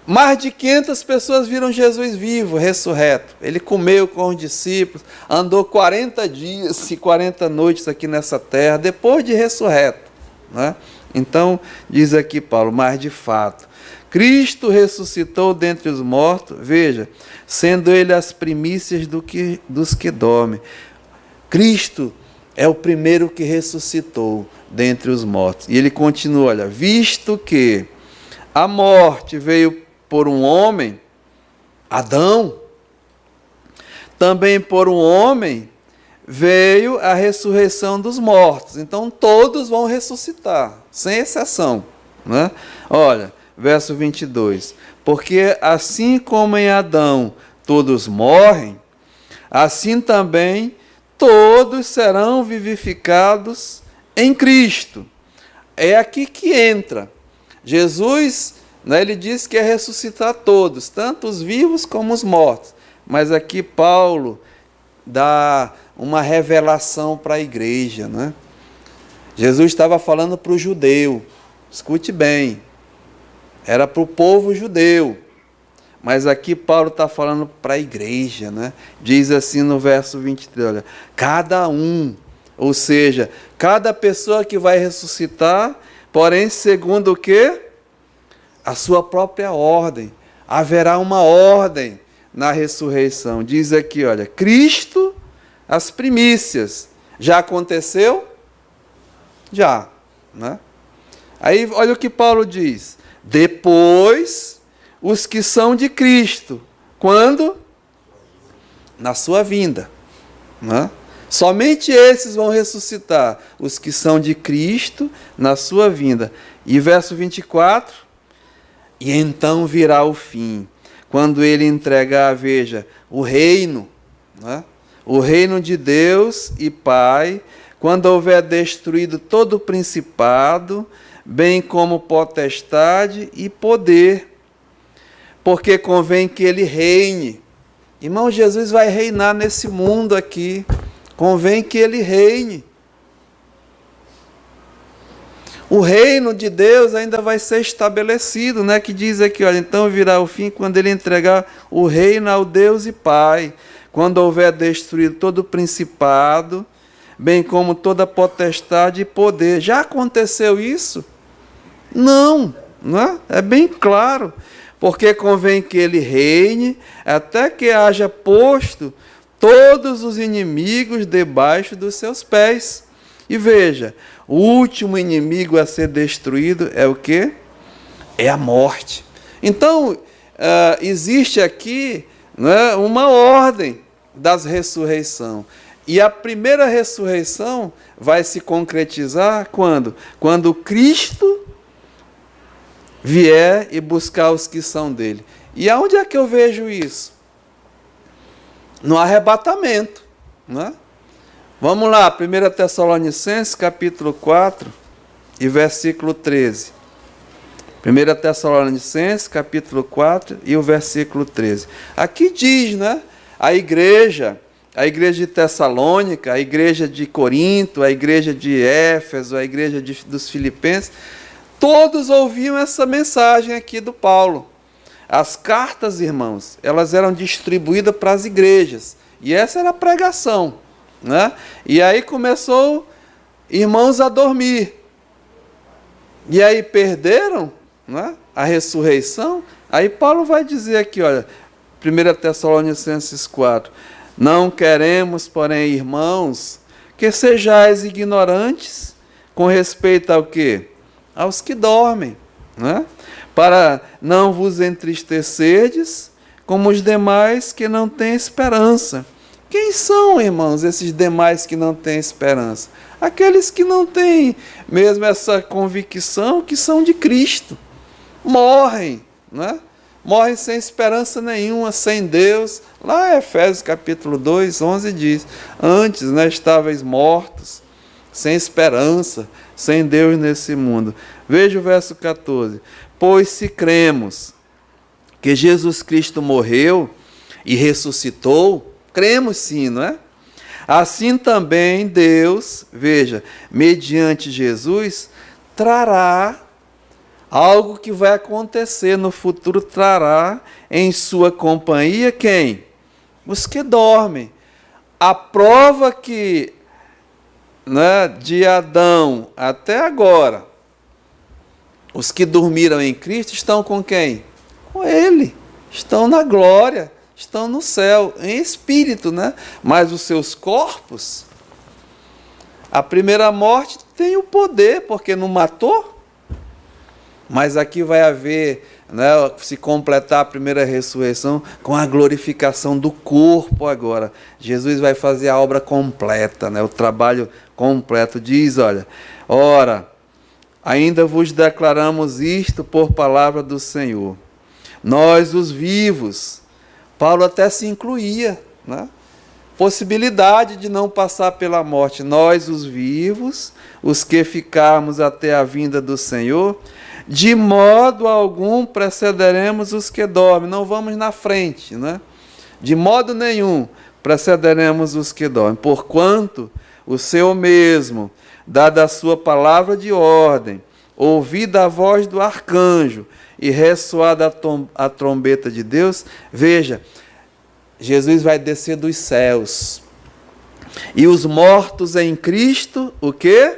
Mais de 500 pessoas viram Jesus vivo, ressurreto. Ele comeu com os discípulos, andou 40 dias e 40 noites aqui nessa terra, depois de ressurreto. Né? Então, diz aqui Paulo, mas de fato, Cristo ressuscitou dentre os mortos, veja, sendo ele as primícias dos que dormem. Cristo é o primeiro que ressuscitou dentre os mortos. E ele continua, olha, visto que a morte veio por um homem, Adão, também por um homem veio a ressurreição dos mortos. Então todos vão ressuscitar, sem exceção. Né? Olha, verso 22. Porque assim como em Adão todos morrem, assim também todos serão vivificados em Cristo. É aqui que entra. Jesus, né, ele diz que é ressuscitar todos, tanto os vivos como os mortos. Mas aqui Paulo dá uma revelação para a igreja. Né? Jesus estava falando para o judeu, escute bem, era para o povo judeu. Mas aqui Paulo está falando para a igreja, né? Diz assim no verso 23, olha, cada um, ou seja, cada pessoa que vai ressuscitar, porém segundo o quê? A sua própria ordem. Haverá uma ordem na ressurreição. Diz aqui, olha, Cristo, as primícias. Já aconteceu? Já. Né? Aí olha o que Paulo diz. Depois, os que são de Cristo. Quando? Na sua vinda. Né? Somente esses vão ressuscitar. Os que são de Cristo na sua vinda. E verso 24. E então virá o fim. Quando ele entregar, veja, o reino. Né? O reino de Deus e Pai. Quando houver destruído todo o principado, bem como potestade e poder. Porque convém que ele reine. Irmão, Jesus vai reinar nesse mundo aqui. Convém que ele reine. O reino de Deus ainda vai ser estabelecido, né? Que diz aqui, olha, então virá o fim quando ele entregar o reino ao Deus e Pai. Quando houver destruído todo o principado, bem como toda potestade e poder. Já aconteceu isso? Não, né? É bem claro. Porque convém que ele reine, até que haja posto todos os inimigos debaixo dos seus pés. E veja, o último inimigo a ser destruído é o quê? É a morte. Então, existe aqui, né, uma ordem das ressurreições. E a primeira ressurreição vai se concretizar quando? Quando Cristo vier e buscar os que são dele. E aonde é que eu vejo isso? No arrebatamento. Né? Vamos lá, 1 Tessalonicenses, capítulo 4 e versículo 13. 1 Tessalonicenses, capítulo 4 e o versículo 13. Aqui diz, né? A igreja de Tessalônica, a igreja de Corinto, a igreja de Éfeso, a igreja dos Filipenses, Todos ouviam essa mensagem aqui do Paulo. As cartas, irmãos, elas eram distribuídas para as igrejas. E essa era a pregação, né? E aí começou irmãos a dormir. E aí perderam, né, a ressurreição. Aí Paulo vai dizer aqui, olha, 1 Tessalonicenses 4. Não queremos, porém, irmãos, que sejais ignorantes com respeito ao quê? Aos que dormem, né? Para não vos entristecerdes como os demais que não têm esperança. Quem são, irmãos, esses demais que não têm esperança? Aqueles que não têm mesmo essa convicção que são de Cristo. Morrem, né? Morrem sem esperança nenhuma, sem Deus. Lá em Efésios capítulo 2, 11 diz, antes, né, estáveis mortos, sem esperança, sem Deus nesse mundo. Veja o verso 14. Pois se cremos que Jesus Cristo morreu e ressuscitou, cremos sim, não é? Assim também Deus, veja, mediante Jesus, trará algo que vai acontecer no futuro, trará em sua companhia quem? Os que dormem. A prova que, né, de Adão até agora, os que dormiram em Cristo estão com quem? Com Ele. Estão na glória, estão no céu, em espírito, né? Mas os seus corpos, a primeira morte tem o poder, porque não matou. Mas aqui vai haver, né, se completar a primeira ressurreição com a glorificação do corpo agora. Jesus vai fazer a obra completa, né, o trabalho completo. Diz, olha, ora, ainda vos declaramos isto por palavra do Senhor. Nós, os vivos, Paulo até se incluía, né? Possibilidade de não passar pela morte. Nós, os vivos, os que ficarmos até a vinda do Senhor, de modo algum precederemos os que dormem. Não vamos na frente, né? De modo nenhum precederemos os que dormem. Porquanto o Senhor mesmo, dada a sua palavra de ordem, ouvida a voz do arcanjo e ressoada a trombeta de Deus, veja, Jesus vai descer dos céus. E os mortos em Cristo, o quê?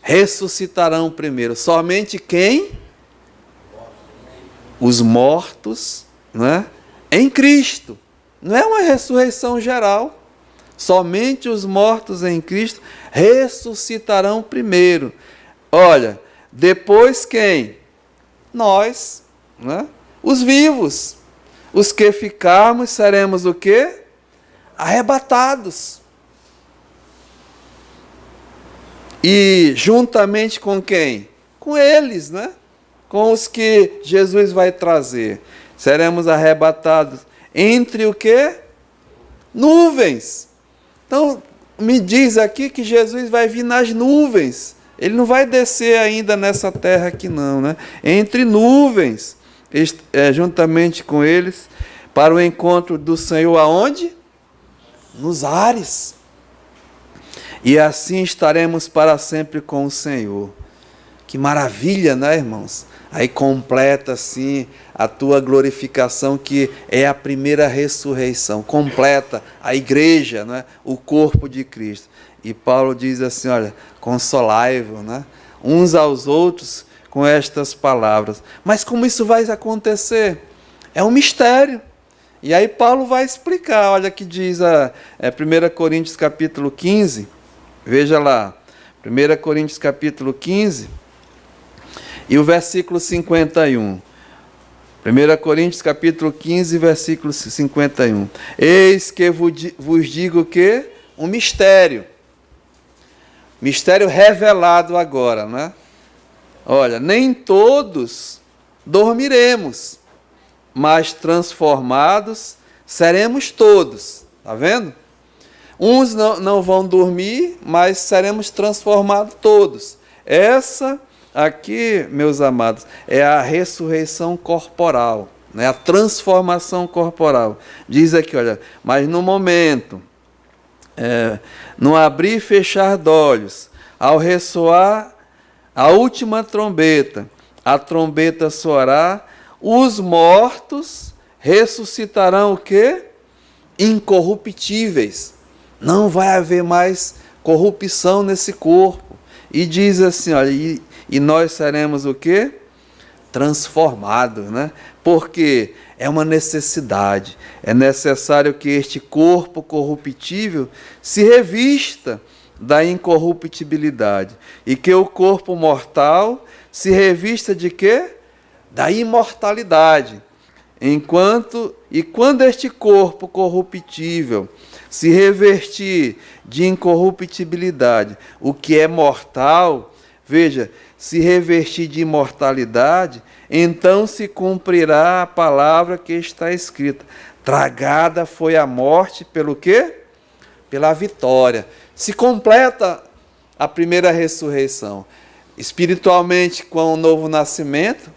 Ressuscitarão primeiro. Somente quem? Os mortos, né? Em Cristo. Não é uma ressurreição geral. Somente os mortos em Cristo ressuscitarão primeiro. Olha, depois quem? Nós, né? Os vivos. Os que ficarmos seremos o quê? Arrebatados. E juntamente com quem? Com eles, né? Com os que Jesus vai trazer. Seremos arrebatados entre o quê? Nuvens. Então, me diz aqui que Jesus vai vir nas nuvens. Ele não vai descer ainda nessa terra aqui não, né? Entre nuvens, juntamente com eles, para o encontro do Senhor aonde? Nos ares. E assim estaremos para sempre com o Senhor. Que maravilha, né, irmãos? Aí completa assim a tua glorificação, que é a primeira ressurreição. Completa a igreja, né? O corpo de Cristo. E Paulo diz assim, olha, consolai-vos, né, uns aos outros com estas palavras. Mas como isso vai acontecer? É um mistério. E aí Paulo vai explicar, olha que diz 1 Coríntios capítulo 15, veja lá, 1 Coríntios capítulo 15, e o versículo 51. 1 Coríntios capítulo 15, versículo 51. Eis que vos digo que um mistério. Mistério revelado agora, né? Olha, nem todos dormiremos, mas transformados seremos todos. Está vendo? Uns não vão dormir, mas seremos transformados todos. Essa aqui, meus amados, é a ressurreição corporal, né? A transformação corporal. Diz aqui, olha, mas no momento, no abrir e fechar de olhos, ao ressoar a última trombeta, a trombeta soará, os mortos ressuscitarão o quê? Incorruptíveis. Não vai haver mais corrupção nesse corpo. E diz assim, olha, e nós seremos o quê? Transformados, né? Porque é uma necessidade. É necessário que este corpo corruptível se revista da incorruptibilidade e que o corpo mortal se revista de quê? Da imortalidade. Quando este corpo corruptível se revestir de incorruptibilidade, o que é mortal, veja, se revestir de imortalidade, então se cumprirá a palavra que está escrita. Tragada foi a morte pelo quê? Pela vitória. Se completa a primeira ressurreição. Espiritualmente com o novo nascimento,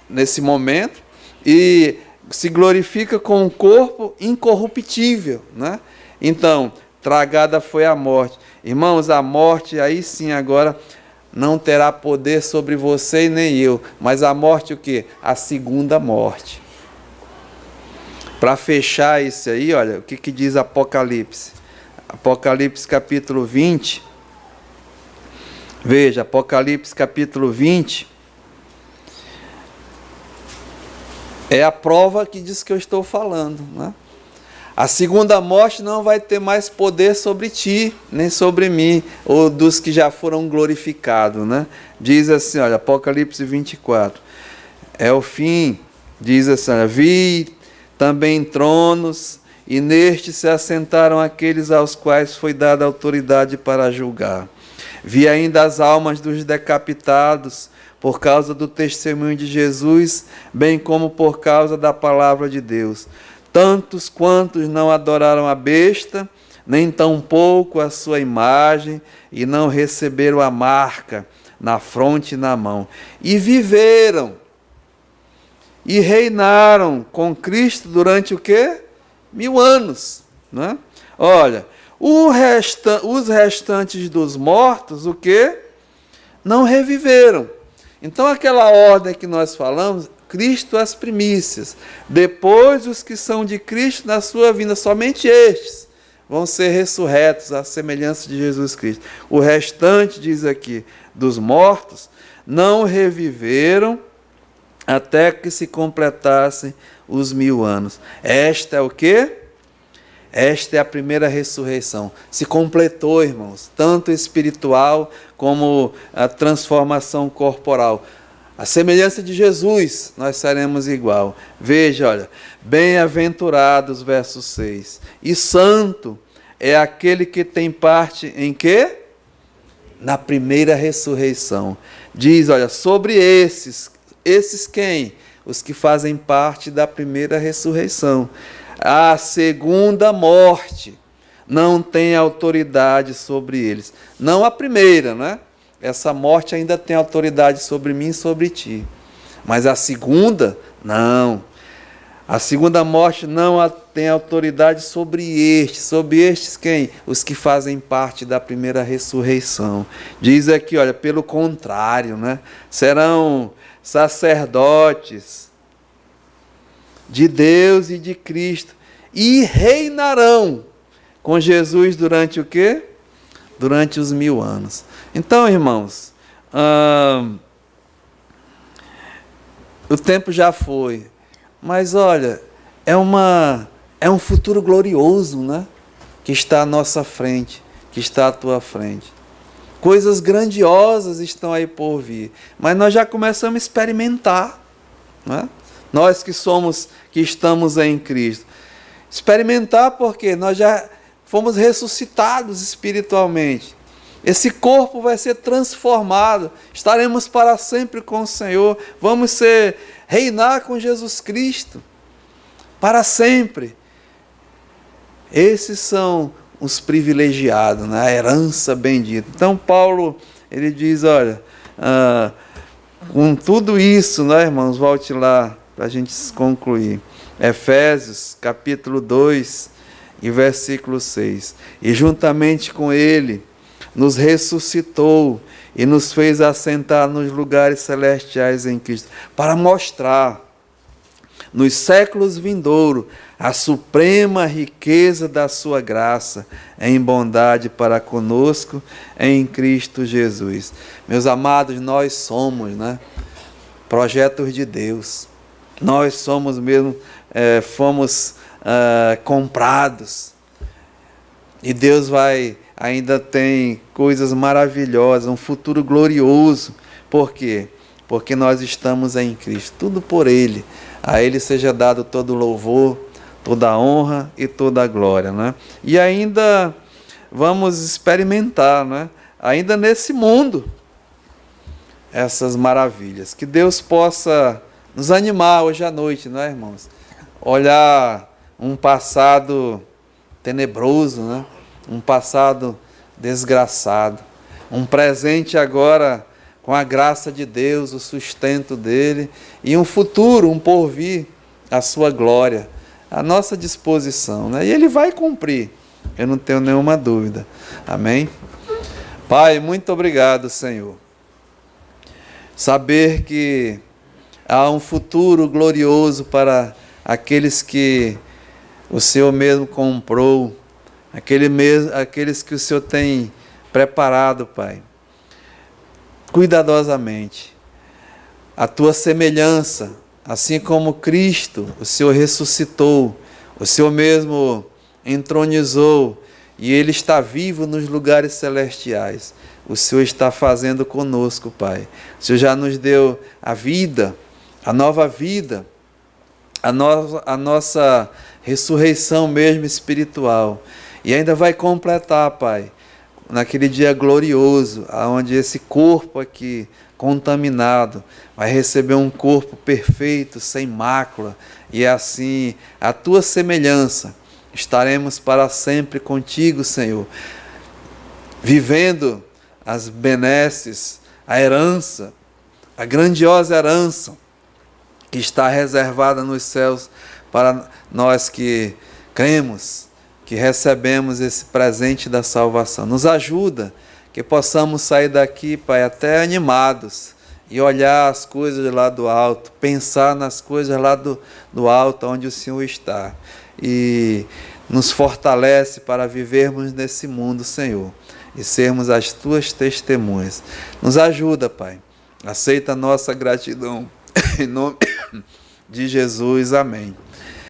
nesse momento, e se glorifica com um corpo incorruptível, né? Então, tragada foi a morte. Irmãos, a morte aí sim agora não terá poder sobre você e nem eu, mas a morte o quê? A segunda morte. Para fechar isso aí, olha, o que diz Apocalipse? Apocalipse capítulo 20. Veja, Apocalipse capítulo 20. É a prova que diz que eu estou falando, né? A segunda morte não vai ter mais poder sobre ti, nem sobre mim, ou dos que já foram glorificados, né? Diz assim, olha, Apocalipse 24. É o fim, diz assim, olha, vi também tronos, e nestes se assentaram aqueles aos quais foi dada autoridade para julgar. Vi ainda as almas dos decapitados, por causa do testemunho de Jesus, bem como por causa da palavra de Deus. Tantos quantos não adoraram a besta, nem tampouco a sua imagem, e não receberam a marca na fronte e na mão. E viveram, e reinaram com Cristo durante o quê? 1000 anos. Né? Olha, os restantes dos mortos, o quê? Não reviveram. Então, aquela ordem que nós falamos, Cristo as primícias, depois os que são de Cristo na sua vinda, somente estes vão ser ressurretos à semelhança de Jesus Cristo. O restante, diz aqui, dos mortos, não reviveram até que se completassem os 1000 anos. Esta é o quê? Esta é a primeira ressurreição. Se completou, irmãos, tanto espiritual como a transformação corporal. A semelhança de Jesus, nós seremos igual. Veja, olha, bem-aventurados, verso 6. E santo é aquele que tem parte em quê? Na primeira ressurreição. Diz, olha, sobre esses quem? Os que fazem parte da primeira ressurreição. A segunda morte não tem autoridade sobre eles. Não a primeira, né? Essa morte ainda tem autoridade sobre mim e sobre ti. Mas a segunda, não. A segunda morte não tem autoridade sobre estes. Sobre estes quem? Os que fazem parte da primeira ressurreição. Diz aqui, olha, pelo contrário, né? Serão sacerdotes de Deus e de Cristo, e reinarão com Jesus durante o quê? Durante os 1000 anos. Então, irmãos, o tempo já foi, mas olha, é um futuro glorioso, né? Que está à nossa frente, que está à tua frente. Coisas grandiosas estão aí por vir, mas nós já começamos a experimentar, né? Nós que estamos em Cristo. Experimentar porque nós já fomos ressuscitados espiritualmente. Esse corpo vai ser transformado. Estaremos para sempre com o Senhor. Vamos reinar com Jesus Cristo. Para sempre. Esses são os privilegiados, né? A herança bendita. Então Paulo, ele diz, olha, com tudo isso, né, irmãos, volte lá para a gente concluir. Efésios, capítulo 2, e versículo 6. E juntamente com ele, nos ressuscitou e nos fez assentar nos lugares celestiais em Cristo, para mostrar nos séculos vindouros a suprema riqueza da sua graça em bondade para conosco em Cristo Jesus. Meus amados, nós somos, projetos de Deus. Nós somos mesmo, fomos comprados. E Deus ainda tem coisas maravilhosas, um futuro glorioso. Por quê? Porque nós estamos em Cristo, tudo por Ele. A Ele seja dado todo louvor, toda a honra e toda a glória. E ainda vamos experimentar, ainda nesse mundo, essas maravilhas. Que Deus possa nos animar hoje à noite, irmãos? Olhar um passado tenebroso, um passado desgraçado, um presente agora com a graça de Deus, o sustento dele, e um futuro, um porvir, a sua glória, à nossa disposição. E Ele vai cumprir, eu não tenho nenhuma dúvida. Amém? Pai, muito obrigado, Senhor. Saber que há um futuro glorioso para aqueles que o Senhor mesmo comprou, aqueles que o Senhor tem preparado, Pai, cuidadosamente. A tua semelhança, assim como Cristo, o Senhor ressuscitou, o Senhor mesmo entronizou, e Ele está vivo nos lugares celestiais. O Senhor está fazendo conosco, Pai. O Senhor já nos deu a vida, a nova vida, a nossa ressurreição mesmo espiritual. E ainda vai completar, Pai, naquele dia glorioso, onde esse corpo aqui, contaminado, vai receber um corpo perfeito, sem mácula, e assim, a tua semelhança, estaremos para sempre contigo, Senhor, vivendo as benesses, a herança, a grandiosa herança que está reservada nos céus para nós que cremos, que recebemos esse presente da salvação. Nos ajuda, que possamos sair daqui, Pai, até animados e olhar as coisas lá do alto, pensar nas coisas lá do alto, onde o Senhor está. E nos fortalece para vivermos nesse mundo, Senhor, e sermos as Tuas testemunhas. Nos ajuda, Pai. Aceita a nossa gratidão. Em nome de Jesus, amém.